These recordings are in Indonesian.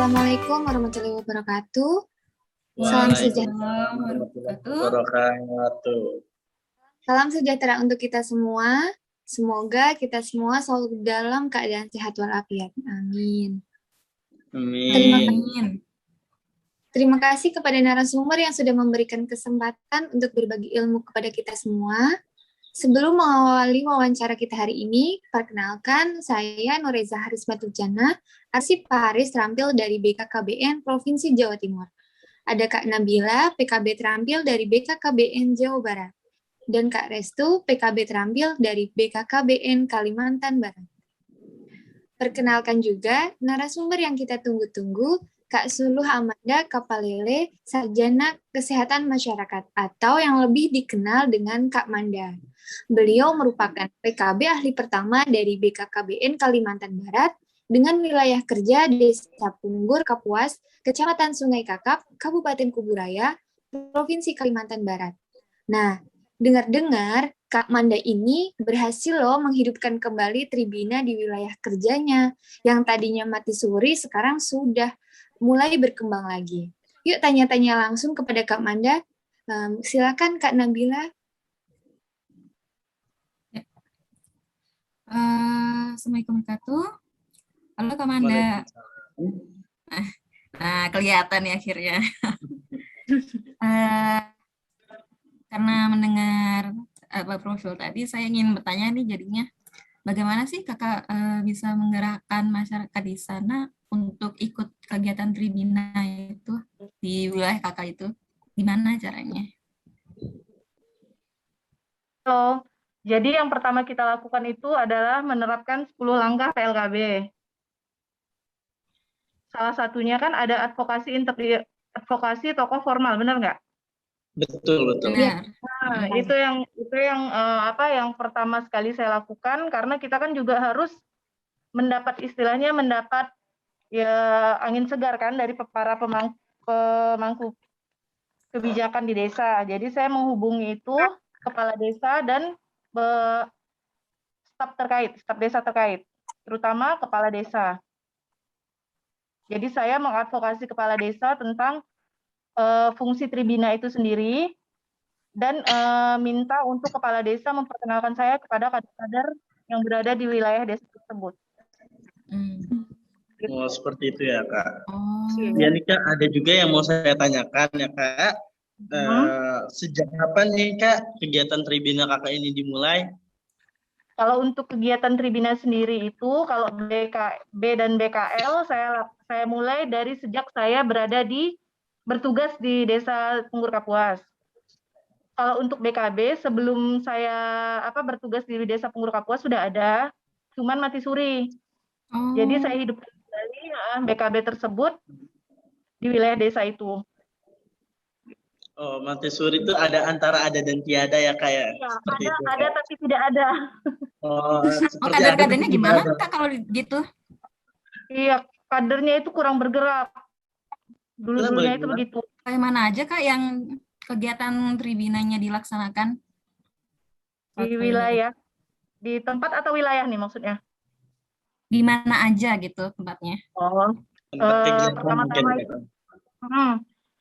Assalamualaikum warahmatullahi wabarakatuh. Salam sejahtera. Salam sejahtera untuk kita semua. Semoga kita semua selalu dalam keadaan sehat walafiat. Amin. Terima kasih kepada narasumber yang sudah memberikan kesempatan untuk berbagi ilmu kepada kita semua. Sebelum mengawali wawancara kita hari ini, perkenalkan saya Nureza Harismatul Jannah, arsip Paris terampil dari BKKBN Provinsi Jawa Timur. Ada Kak Nabila, PKB terampil dari BKKBN Jawa Barat. Dan Kak Restu, PKB terampil dari BKKBN Kalimantan Barat. Perkenalkan juga narasumber yang kita tunggu-tunggu, Kak Suluh Amanda Kapalele, Sarjana Kesehatan Masyarakat, atau yang lebih dikenal dengan Kak Manda. Beliau merupakan PKB ahli pertama dari BKKBN Kalimantan Barat dengan wilayah kerja Desa Punggur Kapuas, Kecamatan Sungai Kakap, Kabupaten Kuburaya, Provinsi Kalimantan Barat. Nah, dengar-dengar Kak Manda ini berhasil loh menghidupkan kembali Tribina di wilayah kerjanya, yang tadinya mati suri sekarang sudah mulai berkembang lagi. Yuk tanya-tanya langsung kepada Kak Manda. Silakan Kak Nabila. Assalamualaikum warahmatullahi wabarakatuh. Halo Kak Manda. Nah, kelihatan ya akhirnya. Karena mendengar profil tadi, saya ingin bertanya nih jadinya, bagaimana sih Kakak bisa menggerakkan masyarakat di sana untuk ikut kegiatan Tribina itu di wilayah Kakak itu? Gimana caranya? Halo. Jadi yang pertama kita lakukan itu adalah menerapkan 10 langkah PLKB. Salah satunya kan ada advokasi tokoh formal, benar nggak? Betul. Benar. Nah, itu yang pertama sekali saya lakukan, karena kita kan juga harus mendapat ya angin segar kan dari para pemangku kebijakan di desa. Jadi saya menghubungi itu kepala desa dan staf desa terkait, terutama kepala desa. Jadi saya mengadvokasi kepala desa tentang fungsi Tribina itu sendiri dan minta untuk kepala desa memperkenalkan saya kepada kader-kader yang berada di wilayah desa tersebut. Oh, seperti itu ya Kak. Ya nih Kak, ada juga yang mau saya tanyakan ya Kak. Sejak kapan nih Kak kegiatan Tribina Kakak ini dimulai? Kalau untuk kegiatan Tribina sendiri itu, kalau BKB dan BKL saya mulai dari sejak saya bertugas di Desa Punggur Kapuas. Kalau untuk BKB sebelum saya bertugas di Desa Punggur Kapuas sudah ada, cuman mati suri. Jadi saya hidup kembali BKB tersebut di wilayah desa itu. Oh, mati suri itu antara ada dan tiada ya Kak ya? Ya, ada tapi tidak ada. Kader-kadernya gimana Kak kalau gitu? Iya, kadernya itu kurang bergerak. Dulunya itu begitu. Kayak mana aja Kak yang kegiatan Tribinanya dilaksanakan? Di wilayah, di tempat atau wilayah nih maksudnya? Di mana aja gitu tempatnya? Pertama-tama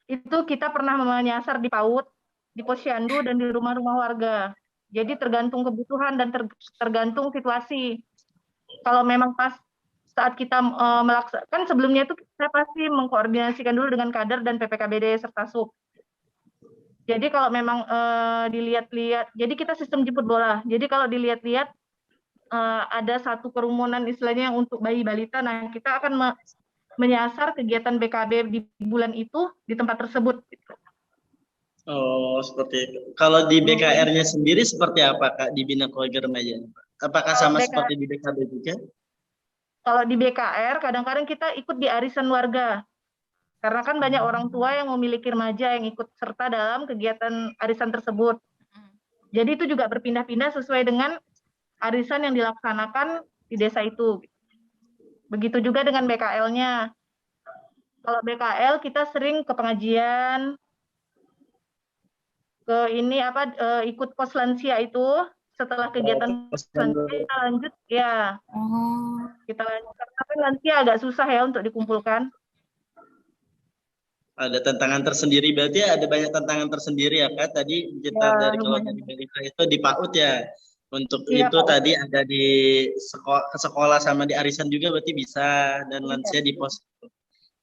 itu kita pernah menyasar di PAUD, di posyandu, dan di rumah-rumah warga. Jadi tergantung kebutuhan dan tergantung situasi. Kalau memang pas saat kita melaksanakan, sebelumnya itu saya pasti mengkoordinasikan dulu dengan kader dan PPKBD serta SUB. Jadi kalau memang dilihat-lihat, jadi kita sistem jemput bola. Jadi kalau dilihat-lihat ada satu kerumunan istilahnya yang untuk bayi balita, nah kita akan menyasar kegiatan BKB di bulan itu di tempat tersebut. Oh, seperti itu. Kalau di BKR-nya sendiri seperti apa Kak di Bina Keluarga Remaja? Apakah sama seperti di BKB juga? Kalau di BKR kadang-kadang kita ikut di arisan warga. Karena kan banyak orang tua yang memiliki remaja yang ikut serta dalam kegiatan arisan tersebut. Jadi itu juga berpindah-pindah sesuai dengan arisan yang dilaksanakan di desa itu. Begitu juga dengan BKL-nya. Kalau BKL kita sering ke pengajian, ikut pos lansia itu. Setelah kegiatan kita lanjut ya. Kita lanjut karena lansia agak susah ya untuk dikumpulkan. Ada tantangan tersendiri, berarti ada banyak tantangan tersendiri ya Kak. Tadi kita Ya, dari kalau lumayan. dari Balita itu di PAUD ya. Untuk Iya, itu Pak. tadi ada di ke sekolah sama di arisan juga berarti bisa, dan lansia di pos.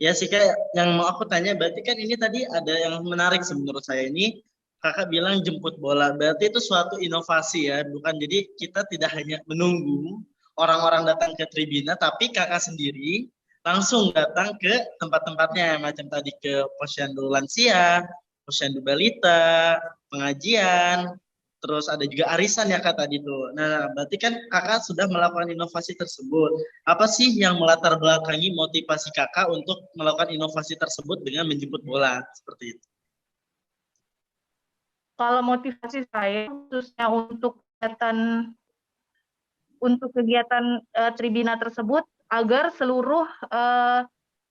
Ya sih Kak, yang mau aku tanya berarti kan ini tadi ada yang menarik sih menurut saya ini. Kakak bilang jemput bola, berarti itu suatu inovasi ya, bukan jadi kita tidak hanya menunggu orang-orang datang ke tribuna, tapi kakak sendiri langsung datang ke tempat-tempatnya, macam tadi ke posyandu lansia, posyandu balita, pengajian, terus ada juga arisan ya kak tadi tuh. Nah, berarti kan kakak sudah melakukan inovasi tersebut. Apa sih yang melatar belakangi motivasi kakak untuk melakukan inovasi tersebut dengan menjemput bola seperti itu? Kalau motivasi saya khususnya untuk kegiatan Tribina tersebut agar seluruh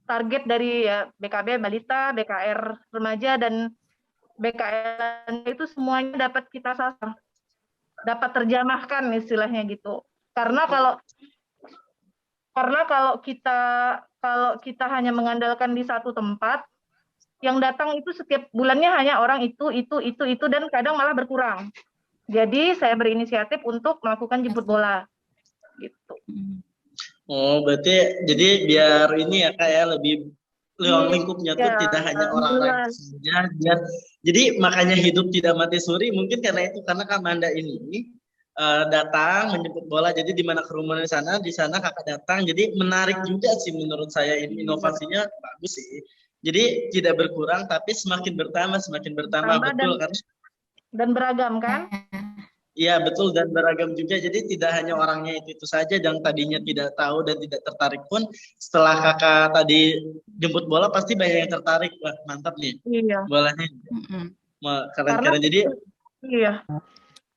target dari BKB Balita, BKR Remaja dan BKR itu semuanya dapat kita sasar, dapat terjamahkan istilahnya gitu. Karena kalau kita hanya mengandalkan di satu tempat, yang datang itu setiap bulannya hanya orang itu dan kadang malah berkurang. Jadi saya berinisiatif untuk melakukan jemput bola gitu. Oh, berarti jadi biar ini ya Kak ya lebih lingkupnya tuh tidak hanya orang-orang saja. Jadi makanya hidup tidak mati suri mungkin karena itu, karena Kak Manda ini datang menjemput bola, jadi di mana kerumunan di sana kakak datang, jadi menarik juga sih menurut saya, ini inovasinya bagus sih. Jadi tidak berkurang tapi semakin bertambah betul kan? Dan beragam kan? Iya betul, dan beragam juga, jadi tidak hanya orangnya itu saja yang tadinya tidak tahu dan tidak tertarik pun setelah kakak tadi jemput bola pasti banyak yang tertarik. Wah mantap nih. Iya. Bolanya keren-keren. Jadi iya,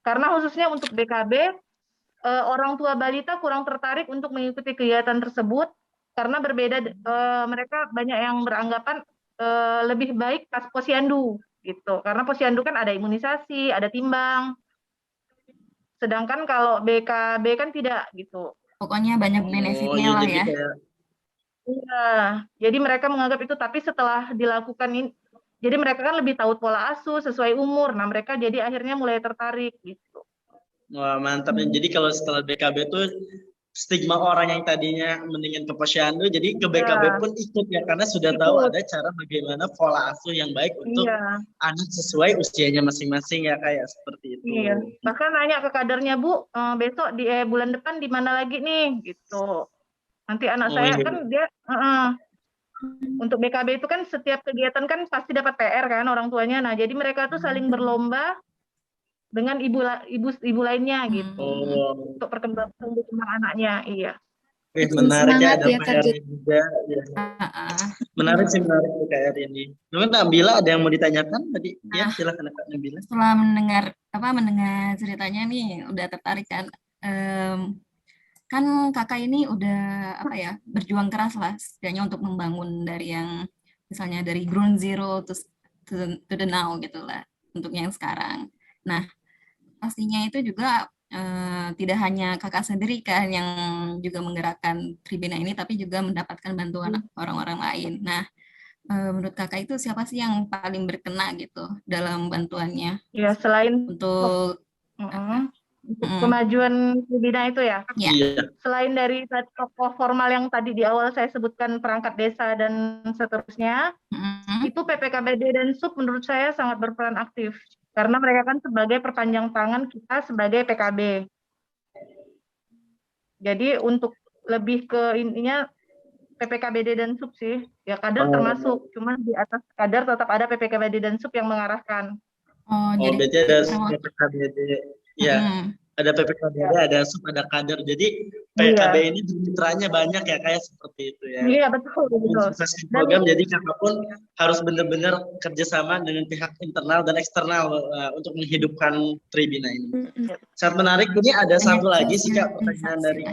karena khususnya untuk BKB orang tua balita kurang tertarik untuk mengikuti kegiatan tersebut karena berbeda, mereka banyak yang beranggapan lebih baik pas posyandu gitu, karena posyandu kan ada imunisasi, ada timbang. Sedangkan kalau BKB kan tidak gitu. Pokoknya banyak benefitnya lah ya. Iya, jadi mereka menganggap itu, tapi setelah dilakukan ini, jadi mereka kan lebih tahu pola asuh sesuai umur. Nah, mereka jadi akhirnya mulai tertarik gitu. Wah, mantap. Jadi kalau setelah BKB itu stigma orang yang tadinya mendingan ke posyandu, jadi ke BKB pun ikut ya, karena sudah tahu ada cara bagaimana pola asuh yang baik untuk anak sesuai usianya masing-masing ya kayak seperti itu. Iya. Bahkan nanya ke kadernya, Bu, besok di bulan depan di mana lagi nih gitu. Nanti anak saya kan dia untuk BKB itu kan setiap kegiatan kan pasti dapat PR kan orang tuanya. Nah, jadi mereka tuh saling berlomba dengan ibu lainnya gitu untuk perkembangan anaknya. Iya. Menarik ya, ada PR juga. Ya. Menarik sih, menarik PR ini. Mungkin Nabila ada yang mau ditanyakan tadi? Ya, silakan Kak Nabila. Setelah mendengar ceritanya nih, udah tertarik kan? Kan kakak ini udah berjuang keras lah setidaknya untuk membangun dari yang misalnya dari ground zero to the now gitu lah untuk yang sekarang. Nah pastinya itu juga tidak hanya kakak sendiri kan yang juga menggerakkan Tribina ini, tapi juga mendapatkan bantuan orang-orang lain. Nah menurut kakak itu siapa sih yang paling berkena gitu dalam bantuannya? Ya selain untuk kemajuan Tribina itu ya. Iya. Selain dari tokoh formal yang tadi di awal saya sebutkan, perangkat desa dan seterusnya, itu PPKBD dan SUB menurut saya sangat berperan aktif. Karena mereka kan sebagai perpanjang tangan kita sebagai PKB. Jadi untuk lebih ke intinya PPKBD dan SUB sih. Ya kader termasuk, cuma di atas kader tetap ada PPKBD dan SUB yang mengarahkan. Jadi ada PPKBD. Ya, ada PPKBD, ada SUB, ada kader. Jadi PKB ini mitranya banyak ya, kayak seperti itu ya. Iya, betul. Program, jadi kakak pun harus benar-benar kerjasama dengan pihak internal dan eksternal untuk menghidupkan Tribina ini. Sangat menarik. Ini ada satu lagi sih Kak, pertanyaan dari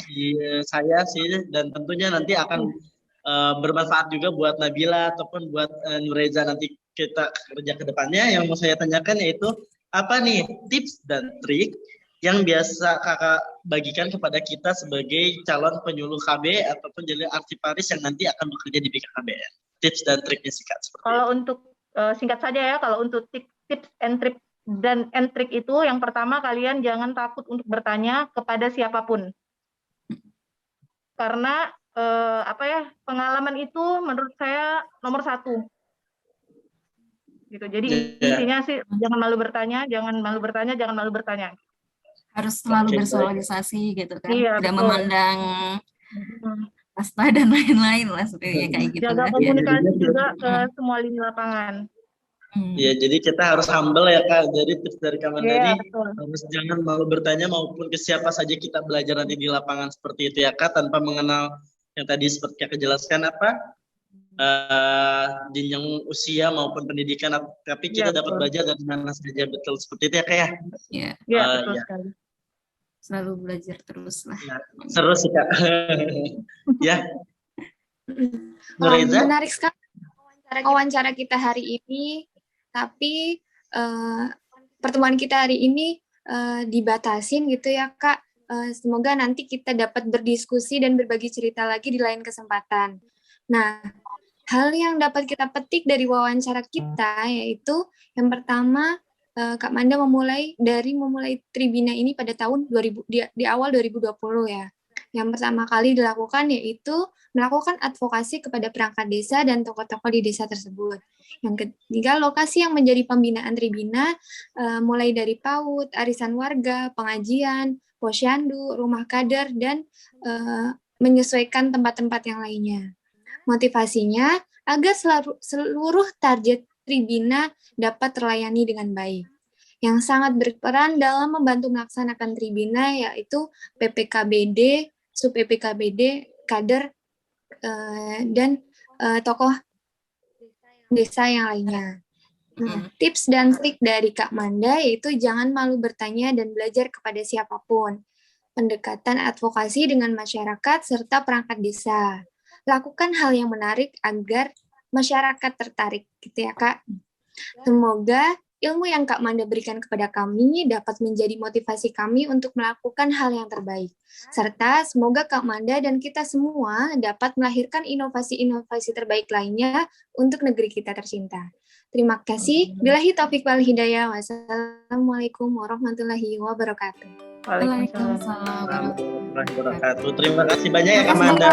saya sih, dan tentunya nanti akan bermanfaat juga buat Nabila ataupun buat Nureza nanti kita kerja ke depannya. Yang mau saya tanyakan yaitu, apa nih tips dan trik yang biasa kakak bagikan kepada kita sebagai calon penyuluh KB ataupun jadi arsiparis yang nanti akan bekerja di BKKBN? tips dan triknya sih Kak seperti Kalau untuk singkat saja ya, kalau untuk tips and trik itu yang pertama kalian jangan takut untuk bertanya kepada siapapun. Karena pengalaman itu menurut saya nomor 1. Gitu. Jadi intinya sih jangan malu bertanya, jangan malu bertanya. Harus selalu bersosialisasi gitu kan. Iya, Tidak betul. memandang kasta dan lain-lain lah sebenarnya kayak gitu. Jaga kan. komunikasi juga ke semua lini lapangan. Ya, jadi kita harus humble ya Kak. Jadi tips dari Kak Mandani betul. harus jangan malu bertanya maupun ke siapa saja kita belajar nanti di lapangan seperti itu ya Kak, tanpa mengenal yang tadi seperti Kak jelaskan jenjang usia maupun pendidikan, tapi kita dapat belajar dari mana saja, betul seperti itu ya Kak ya. Iya, betul sekali. Selalu belajar terus lah. Ya, seru sih Kak. Ya. Nureza? Menarik sekali wawancara kita hari ini, tapi pertemuan kita hari ini dibatasin gitu ya Kak. Semoga nanti kita dapat berdiskusi dan berbagi cerita lagi di lain kesempatan. Nah, hal yang dapat kita petik dari wawancara kita yaitu yang pertama, Kak Manda memulai Tribina ini pada tahun 2000 di awal 2020 ya. Yang pertama kali dilakukan yaitu melakukan advokasi kepada perangkat desa dan tokoh-tokoh di desa tersebut. Yang ketiga, lokasi yang menjadi pembinaan Tribina mulai dari PAUD, arisan warga, pengajian, posyandu, rumah kader, dan menyesuaikan tempat-tempat yang lainnya. Motivasinya agar seluruh target Tribina dapat terlayani dengan baik. Yang sangat berperan dalam membantu melaksanakan Tribina yaitu PPKBD, sub-PPKBD, kader, dan tokoh desa yang lainnya. Nah, tips dan trik dari Kak Manda yaitu jangan malu bertanya dan belajar kepada siapapun. Pendekatan advokasi dengan masyarakat serta perangkat desa. Lakukan hal yang menarik agar masyarakat tertarik, gitu ya Kak. Semoga ilmu yang Kak Manda berikan kepada kami dapat menjadi motivasi kami untuk melakukan hal yang terbaik. Serta semoga Kak Manda dan kita semua dapat melahirkan inovasi-inovasi terbaik lainnya untuk negeri kita tercinta. Terima kasih. Billahi taufiq wal hidayah. Wassalamualaikum warahmatullahi wabarakatuh. Waalaikumsalam warahmatullahi wabarakatuh. Terima kasih banyak ya Kak Manda.